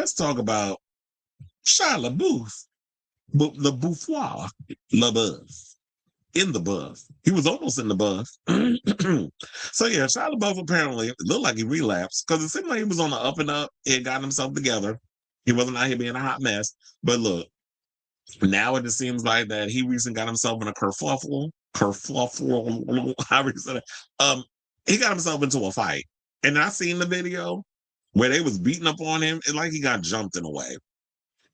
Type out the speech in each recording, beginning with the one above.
Let's talk about Shia LaBeouf, LaBeouf, in the buff. He was almost in the buff. So yeah, Shia LaBeouf apparently it looked like he relapsed because it seemed like he was on the up and up. He had gotten himself together. He wasn't out here being a hot mess. But look, now it just seems like that he recently got himself in a kerfuffle, however you say it. He got himself into a fight. And I seen the video where they was beating up on him. It's like he got jumped in a way.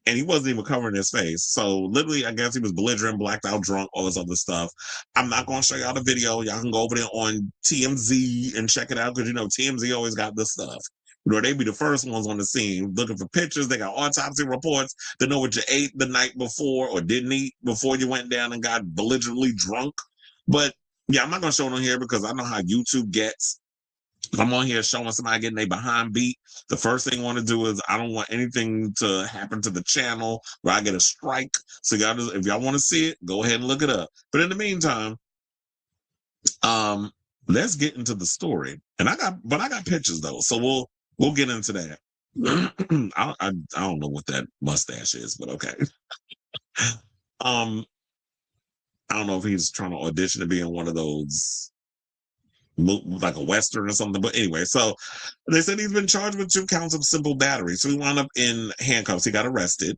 And he wasn't even covering his face. So literally, I guess he was belligerent, blacked out, drunk, all this other stuff. I'm not going to show y'all the video. Y'all can go over there on TMZ and check it out because, TMZ always got this stuff. They be the first ones on the scene looking for pictures. They got autopsy reports. They know what you ate the night before or didn't eat before you went down and got belligerently drunk. But yeah, I'm not going to show it on here because I know how YouTube gets. If I'm on here showing somebody getting their behind beat, the first thing I want to do is I don't want anything to happen to the channel where I get a strike. So y'all just, if y'all want to see it, go ahead and look it up. But in the meantime, let's get into the story. And I got pictures though, so we'll get into that. I don't know what that mustache is, but okay. I don't know if he's trying to audition to be in one of those like a Western or something. But anyway, so they said he's been charged with 2 counts of simple battery. So he wound up in handcuffs. He got arrested.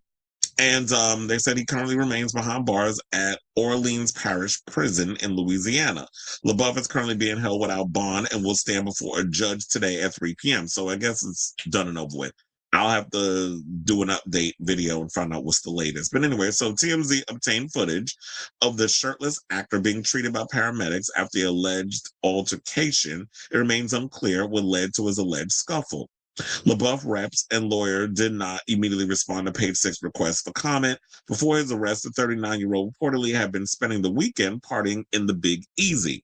And they said he currently remains behind bars at Orleans Parish Prison in Louisiana. LaBeouf is currently being held without bond and will stand before a judge today at 3 p.m. So I guess it's done and over with. I'll have to do an update video and find out what's the latest. But anyway, so TMZ obtained footage of the shirtless actor being treated by paramedics after the alleged altercation. It remains unclear what led to his alleged scuffle. LaBeouf reps and lawyer did not immediately respond to page 6 requests for comment. Before his arrest, the 39-year-old reportedly had been spending the weekend partying in the Big Easy.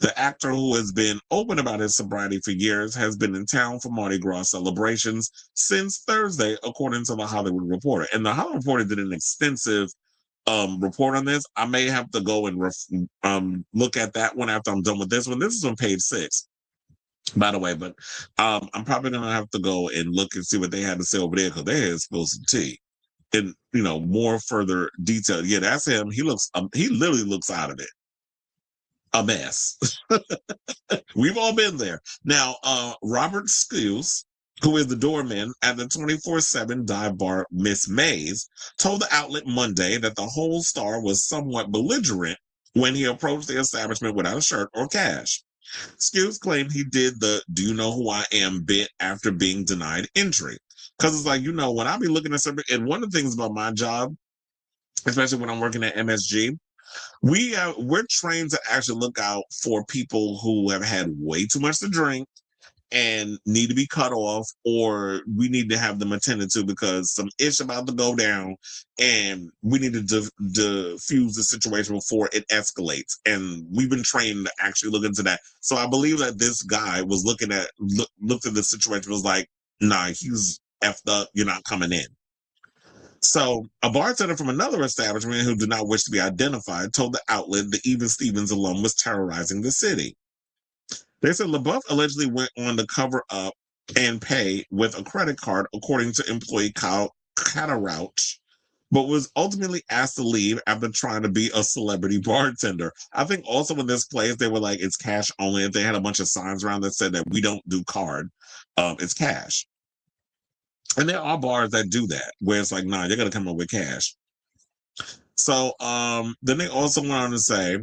The actor, who has been open about his sobriety for years, has been in town for Mardi Gras celebrations since Thursday, according to the Hollywood Reporter. And the Hollywood Reporter did an extensive report on this. I may have to go and look at that one after I'm done with this one. This is on page 6, by the way, but I'm probably going to have to go and look and see what they had to say over there because they had spilled some tea. And, more further detail. Yeah, that's him. He literally looks out of it. A mess. We've all been there. Now, Robert Skills, who is the doorman at the 24/7 dive bar Miss Mays, told the outlet Monday that the whole star was somewhat belligerent when he approached the establishment without a shirt or cash. Skills claimed he did the "do you know who I am" bit after being denied entry. Because it's like, when I be looking at something, and one of the things about my job, especially when I'm working at MSG, we're trained to actually look out for people who have had way too much to drink and need to be cut off, or we need to have them attended to because some ish about to go down and we need to diffuse the situation before it escalates. And we've been trained to actually look into that. So I believe that this guy was looked at the situation, was like, nah, he's effed up, you're not coming in. So a bartender from another establishment who did not wish to be identified told the outlet the Even Stevens alum was terrorizing the city. They said LaBeouf allegedly went on to cover up and pay with a credit card, according to employee Kyle Catarouch, but was ultimately asked to leave after trying to be a celebrity bartender. I think also in this place, they were like, it's cash only. They had a bunch of signs around that said that we don't do card. It's cash. And there are bars that do that, where it's like, nah, you're going to come up with cash. So then they also went on to say,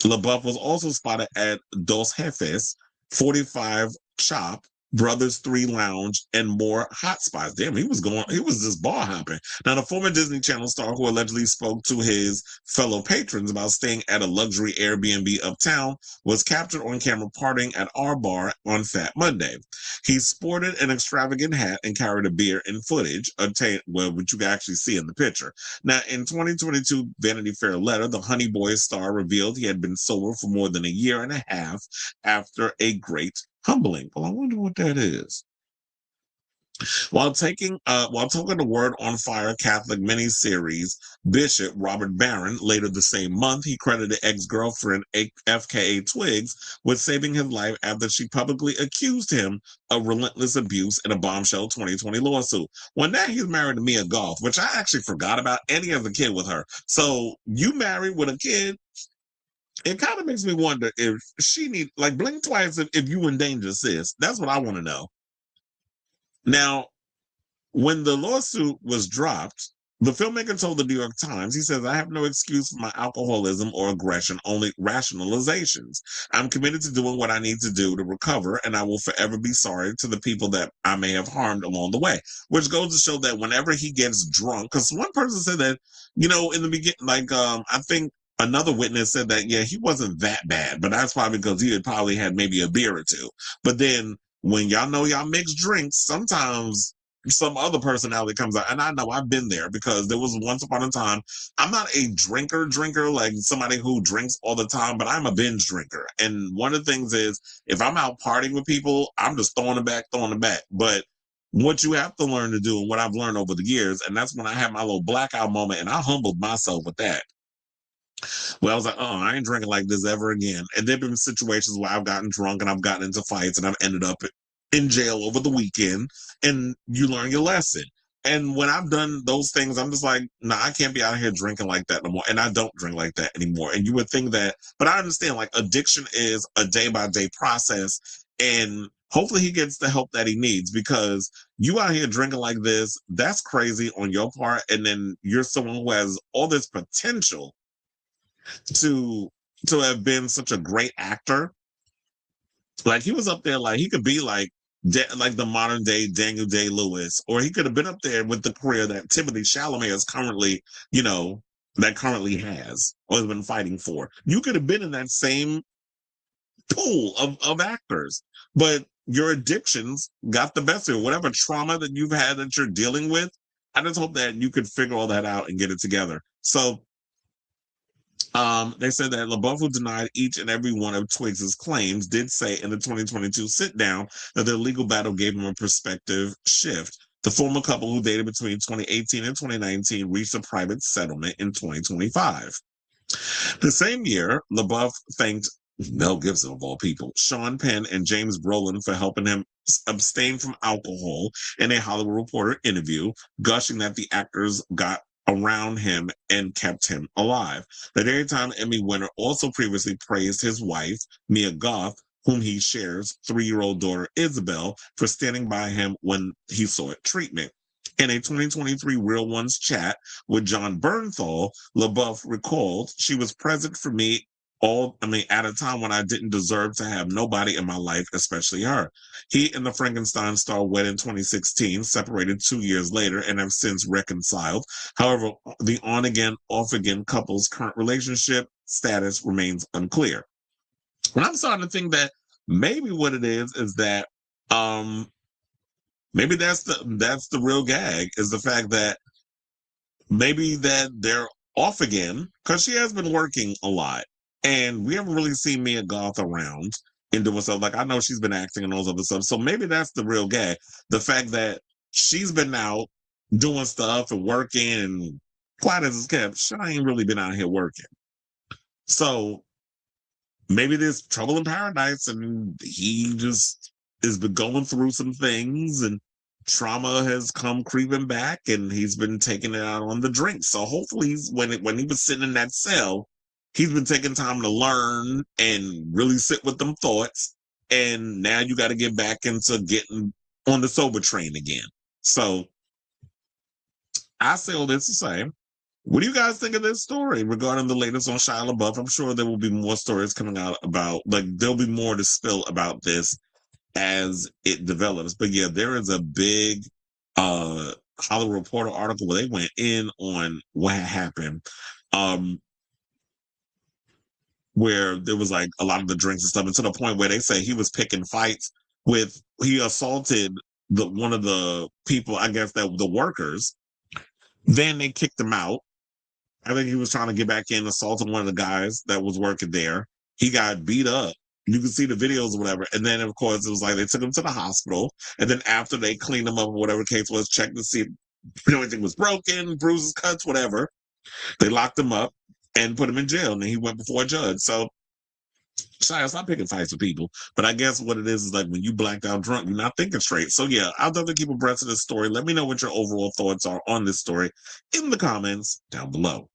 LaBeouf was also spotted at Dos Jefes, 45 Chop, Brothers 3 Lounge, and more hot spots. Damn, he was just bar hopping. Now, the former Disney Channel star who allegedly spoke to his fellow patrons about staying at a luxury Airbnb uptown was captured on camera partying at our bar on Fat Monday. He sported an extravagant hat and carried a beer in footage, which you can actually see in the picture. Now, in 2022 Vanity Fair letter, the Honey Boy star revealed he had been sober for more than a year and a half after a great humbling. Well, I wonder what that is. While talking the Word on Fire Catholic miniseries, Bishop Robert Barron, later the same month, he credited ex-girlfriend FKA Twigs with saving his life after she publicly accused him of relentless abuse in a bombshell 2020 lawsuit. Well, now he's married to Mia Goth, which I actually forgot about, and he has a kid with her. So you married with a kid, it kind of makes me wonder if she need, like, blink twice if you in danger, sis. That's what I want to know. Now, when the lawsuit was dropped, the filmmaker told the New York Times, he says, I have no excuse for my alcoholism or aggression, only rationalizations. I'm committed to doing what I need to do to recover, and I will forever be sorry to the people that I may have harmed along the way. Which goes to show that whenever he gets drunk, because one person said that, in the beginning, like, I think another witness said that, yeah, he wasn't that bad, but that's probably because he had probably had maybe a beer or two. But then when y'all know y'all mix drinks, sometimes some other personality comes out. And I know I've been there because there was once upon a time, I'm not a drinker, like somebody who drinks all the time, but I'm a binge drinker. And one of the things is if I'm out partying with people, I'm just throwing it back. But what you have to learn to do, and what I've learned over the years, and that's when I had my little blackout moment, and I humbled myself with that. Well, I was like, oh, I ain't drinking like this ever again. And there have been situations where I've gotten drunk and I've gotten into fights and I've ended up in jail over the weekend, and you learn your lesson. And when I've done those things, I'm just like, nah, I can't be out here drinking like that no more. And I don't drink like that anymore. And you would think that, but I understand, like, addiction is a day by day process. And hopefully he gets the help that he needs, because you out here drinking like this, that's crazy on your part. And then you're someone who has all this potential to have been such a great actor. Like, he was up there, like he could be like like the modern day Daniel Day-Lewis, or he could have been up there with the career that Timothy Chalamet is currently, that currently has or has been fighting for. You could have been in that same pool of actors, but your addictions got the best of you. Whatever trauma that you've had that you're dealing with, I just hope that you could figure all that out and get it together. So they said that LaBeouf, who denied each and every one of Twigs's claims, did say in the 2022 sit-down that their legal battle gave him a perspective shift. The former couple, who dated between 2018 and 2019, reached a private settlement in 2025. The same year, LaBeouf thanked Mel Gibson, of all people, Sean Penn, and James Brolin for helping him abstain from alcohol in a Hollywood Reporter interview, gushing that the actors got around him and kept him alive. The Daytime Emmy winner also previously praised his wife, Mia Goth, whom he shares 3-year-old daughter Isabel, for standing by him when he sought treatment. In a 2023 Real Ones chat with John Bernthal, LaBeouf recalled, she was present for me at a time when I didn't deserve to have nobody in my life, especially her. He and the Frankenstein star wed in 2016, separated 2 years later, and have since reconciled. However, the on-again, off-again couple's current relationship status remains unclear. And I'm starting to think that maybe what it is that maybe that's the real gag, is the fact that maybe that they're off again, because she has been working a lot. And we haven't really seen Mia Goth around and doing stuff. Like, I know she's been acting and all those other stuff. So maybe that's the real gag. The fact that she's been out doing stuff and working, and quiet as it's kept, she ain't really been out here working. So maybe there's trouble in paradise, and he just has been going through some things, and trauma has come creeping back, and he's been taking it out on the drink. So hopefully when he was sitting in that cell, he's been taking time to learn and really sit with them thoughts. And now you got to get back into getting on the sober train again. So I say all this to say, what do you guys think of this story regarding the latest on Shia LaBeouf? I'm sure there will be more stories coming out about, like, there'll be more to spill about this as it develops. But yeah, there is a big Hollywood Reporter article where they went in on what happened, where there was like a lot of the drinks and stuff, and to the point where they say he was picking fights he assaulted one of the people, I guess, that the workers. Then they kicked him out. I think he was trying to get back in, assaulting one of the guys that was working there. He got beat up, You can see the videos or whatever. And then, of course, it was like they took him to the hospital. And then after they cleaned him up or whatever the case was, checked to see if anything was broken, bruises, cuts, whatever. They locked him up and put him in jail. And then he went before a judge. So, Shia, stop picking fights with people. But I guess what it is like when you blacked out drunk, you're not thinking straight. So, yeah, I'll definitely keep abreast of this story. Let me know what your overall thoughts are on this story in the comments down below.